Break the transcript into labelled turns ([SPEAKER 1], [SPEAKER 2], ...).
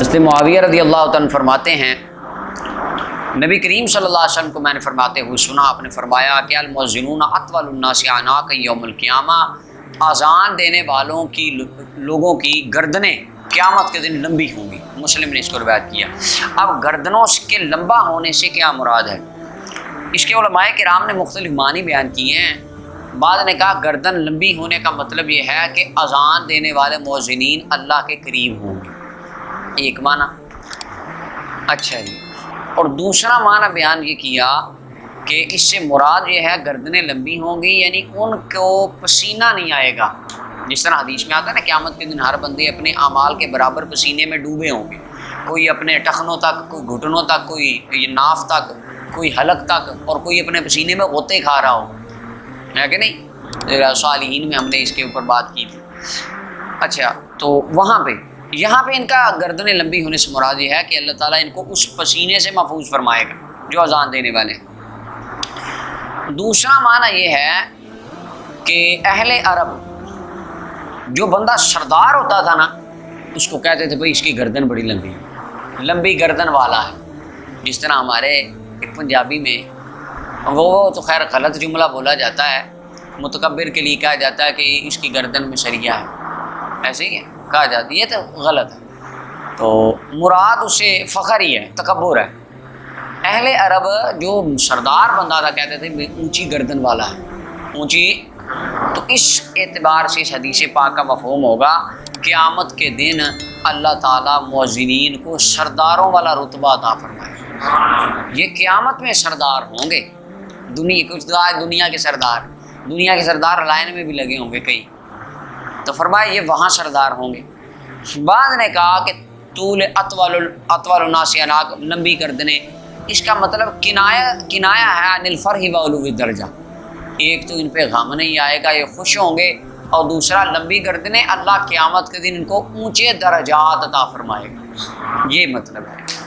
[SPEAKER 1] حضرت معاویہ رضی اللہ تعالیٰ عنہ فرماتے ہیں نبی کریم صلی اللہ علیہ وسلم کو میں نے فرماتے ہوئے سنا، آپ نے فرمایا کہ المؤذنون اطول الناس اعناقا یوم القیامہ، اذان دینے والوں کی لوگوں کی گردنیں قیامت کے دن لمبی ہوں گی۔ مسلم نے اس کو روایت کیا۔ اب گردنوں کے لمبا ہونے سے کیا مراد ہے؟ اس کے علماء کرام نے مختلف معنی بیان کیے ہیں۔ بعض نے کہا گردن لمبی ہونے کا مطلب یہ ہے کہ اذان دینے والے مؤذنین اللہ کے قریب ہوں گے، ایک معنی۔ اچھا جی، اور دوسرا معنی بیان یہ کیا کہ اس سے مراد یہ ہے گردنیں لمبی ہوں گی، یعنی ان کو پسینہ نہیں آئے گا۔ جس طرح حدیث میں آتا ہے نا، قیامت کے دن ہر بندے اپنے اعمال کے برابر پسینے میں ڈوبے ہوں گے، کوئی اپنے ٹخنوں تک، کوئی گھٹنوں تک، کوئی ناف تک، کوئی حلق تک، اور کوئی اپنے پسینے میں غوطے کھا رہا ہو، ہے کہ نہیں؟ صالحین میں ہم نے اس کے اوپر بات کی تھی۔ اچھا، تو وہاں پہ یہاں پہ ان کا گردنیں لمبی ہونے سے مراد یہ ہے کہ اللہ تعالیٰ ان کو اس پسینے سے محفوظ فرمائے گا جو اذان دینے والے ہیں۔ دوسرا معنی یہ ہے کہ اہل عرب جو بندہ سردار ہوتا تھا نا، اس کو کہتے تھے بھائی اس کی گردن بڑی لمبی ہے، لمبی گردن والا ہے۔ جس طرح ہمارے ایک پنجابی میں وہ تو خیر غلط جملہ بولا جاتا ہے، متکبر کے لیے کہا جاتا ہے کہ اس کی گردن میں سریا ہے، ایسے ہی ہے کہا جاتا ہے، یہ تو غلط ہے۔ تو مراد اسے فخر ہی ہے، تکبر ہے۔ اہل عرب جو سردار بندہ تھا کہتے تھے اونچی گردن والا ہے، اونچی۔ تو اس اعتبار سے اس حدیث پاک کا مفہوم ہوگا قیامت کے دن اللہ تعالیٰ مؤذنین کو سرداروں والا رتبہ عطا فرمائے۔ یہ قیامت میں سردار ہوں گے، دنیا کے سردار، دنیا کے سردار لائن میں بھی لگے ہوں گے کئی، تو فرمایا یہ وہاں سردار ہوں گے۔ بعض نے کہا کہ طول اطول الناس اعناقا، لمبی گردنیں، اس کا مطلب کنایا ہے عن الفرح وعلو الدرجہ۔ ایک تو ان پہ غم نہیں آئے گا، یہ خوش ہوں گے، اور دوسرا لمبی گردنیں اللہ قیامت کے دن ان کو اونچے درجات عطا فرمائے گا، یہ مطلب ہے۔